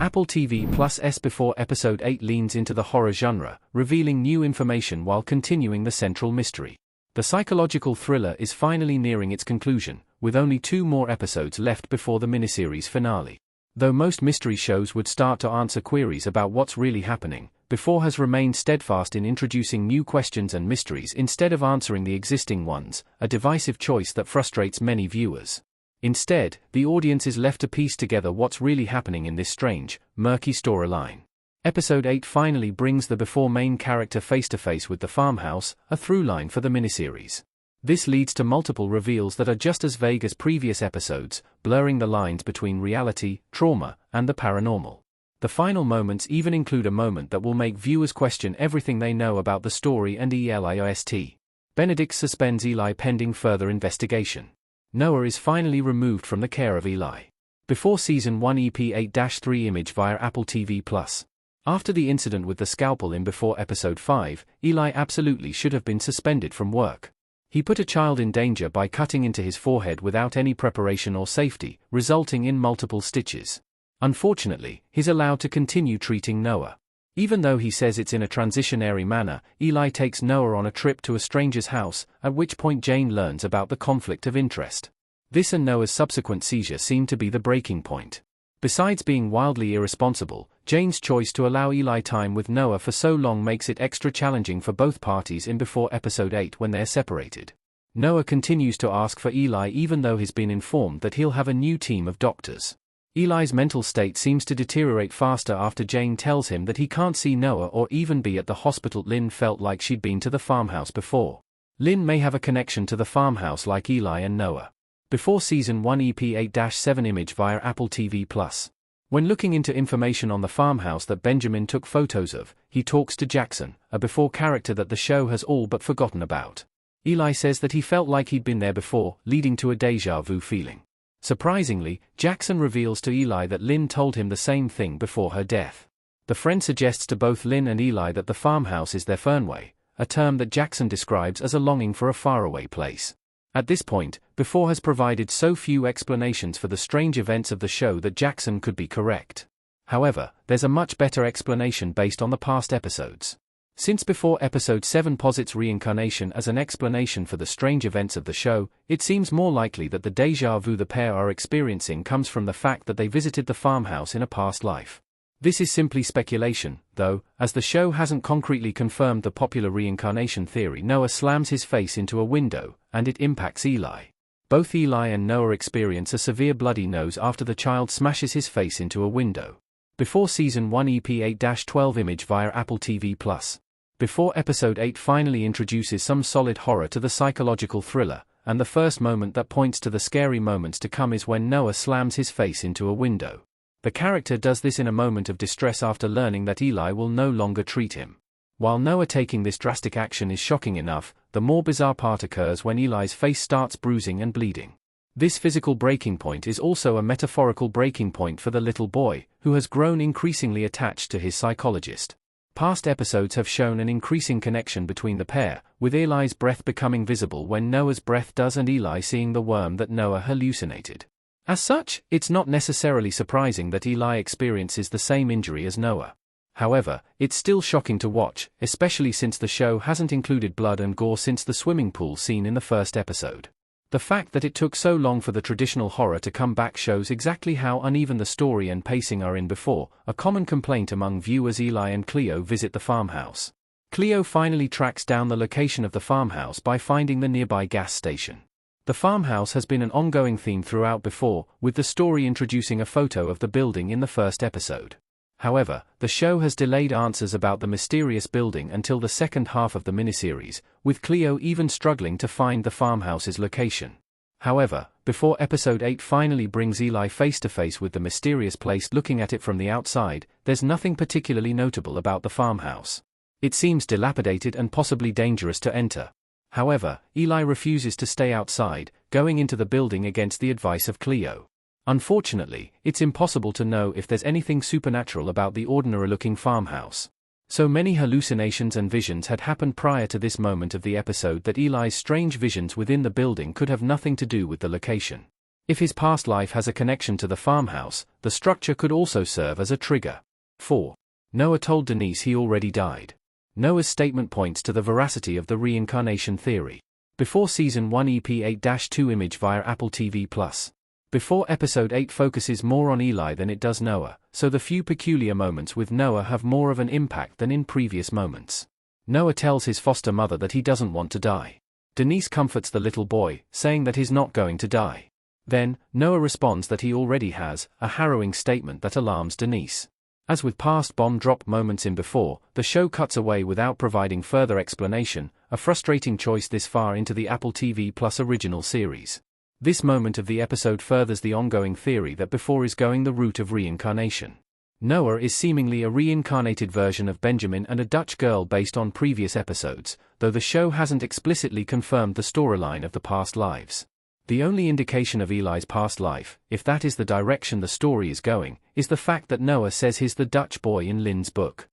Apple TV Plus' before Episode 8 leans into the horror genre, revealing new information while continuing the central mystery. The psychological thriller is finally nearing its conclusion, with only 2 more episodes left before the miniseries finale. Though most mystery shows would start to answer queries about what's really happening, Before has remained steadfast in introducing new questions and mysteries instead of answering the existing ones, a divisive choice that frustrates many viewers. Instead, the audience is left to piece together what's really happening in this strange, murky storyline. Episode 8 finally brings the Before main character face-to-face with the farmhouse, a through-line for the miniseries. This leads to multiple reveals that are just as vague as previous episodes, blurring the lines between reality, trauma, and the paranormal. The final moments even include a moment that will make viewers question everything they know about the story and ELIOST. Benedict suspends Eli pending further investigation. Noah is finally removed from the care of Eli. Before Season 1 EP 8-3 image via Apple TV+. After the incident with the scalpel in Before Episode 5, Eli absolutely should have been suspended from work. He put a child in danger by cutting into his forehead without any preparation or safety, resulting in multiple stitches. Unfortunately, he's allowed to continue treating Noah. Even though he says it's in a transitionary manner, Eli takes Noah on a trip to a stranger's house, at which point Jane learns about the conflict of interest. This and Noah's subsequent seizure seem to be the breaking point. Besides being wildly irresponsible, Jane's choice to allow Eli time with Noah for so long makes it extra challenging for both parties in Before Episode 8 when they're separated. Noah continues to ask for Eli even though he's been informed that he'll have a new team of doctors. Eli's mental state seems to deteriorate faster after Jane tells him that he can't see Noah or even be at the hospital. Lynn felt like she'd been to the farmhouse before. Lynn may have a connection to the farmhouse like Eli and Noah. Before Season 1 EP 8-7 image via Apple TV+. When looking into information on the farmhouse that Benjamin took photos of, he talks to Jackson, a Before character that the show has all but forgotten about. Eli says that he felt like he'd been there before, leading to a déjà vu feeling. Surprisingly, Jackson reveals to Eli that Lynn told him the same thing before her death. The friend suggests to both Lynn and Eli that the farmhouse is their Fernway, a term that Jackson describes as a longing for a faraway place. At this point, Before has provided so few explanations for the strange events of the show that Jackson could be correct. However, there's a much better explanation based on the past episodes. Since Before Episode 7 posits reincarnation as an explanation for the strange events of the show, it seems more likely that the déjà vu the pair are experiencing comes from the fact that they visited the farmhouse in a past life. This is simply speculation, though, as the show hasn't concretely confirmed the popular reincarnation theory. Noah slams his face into a window, and it impacts Eli. Both Eli and Noah experience a severe bloody nose after the child smashes his face into a window. Before Season 1 EP 8-12 image via Apple TV+. Before Episode 8 finally introduces some solid horror to the psychological thriller, and the first moment that points to the scary moments to come is when Noah slams his face into a window. The character does this in a moment of distress after learning that Eli will no longer treat him. While Noah taking this drastic action is shocking enough, the more bizarre part occurs when Eli's face starts bruising and bleeding. This physical breaking point is also a metaphorical breaking point for the little boy, who has grown increasingly attached to his psychologist. Past episodes have shown an increasing connection between the pair, with Eli's breath becoming visible when Noah's breath does and Eli seeing the worm that Noah hallucinated. As such, it's not necessarily surprising that Eli experiences the same injury as Noah. However, it's still shocking to watch, especially since the show hasn't included blood and gore since the swimming pool scene in the first episode. The fact that it took so long for the traditional horror to come back shows exactly how uneven the story and pacing are in Before, a common complaint among viewers. Eli and Cleo visit the farmhouse. Cleo finally tracks down the location of the farmhouse by finding the nearby gas station. The farmhouse has been an ongoing theme throughout Before, with the story introducing a photo of the building in the first episode. However, the show has delayed answers about the mysterious building until the second half of the miniseries, with Cleo even struggling to find the farmhouse's location. However, Before Episode 8 finally brings Eli face-to-face with the mysterious place. Looking at it from the outside, there's nothing particularly notable about the farmhouse. It seems dilapidated and possibly dangerous to enter. However, Eli refuses to stay outside, going into the building against the advice of Cleo. Unfortunately, it's impossible to know if there's anything supernatural about the ordinary-looking farmhouse. So many hallucinations and visions had happened prior to this moment of the episode that Eli's strange visions within the building could have nothing to do with the location. If his past life has a connection to the farmhouse, the structure could also serve as a trigger. 4. Noah told Denise he already died. Noah's statement points to the veracity of the reincarnation theory. Before Season 1 EP 8-2 image via Apple TV+. Before Episode 8 focuses more on Eli than it does Noah, so the few peculiar moments with Noah have more of an impact than in previous moments. Noah tells his foster mother that he doesn't want to die. Denise comforts the little boy, saying that he's not going to die. Then, Noah responds that he already has, a harrowing statement that alarms Denise. As with past bomb drop moments in Before, the show cuts away without providing further explanation, a frustrating choice this far into the Apple TV Plus original series. This moment of the episode furthers the ongoing theory that Before is going the route of reincarnation. Noah is seemingly a reincarnated version of Benjamin and a Dutch girl based on previous episodes, though the show hasn't explicitly confirmed the storyline of the past lives. The only indication of Eli's past life, if that is the direction the story is going, is the fact that Noah says he's the Dutch boy in Lynn's book.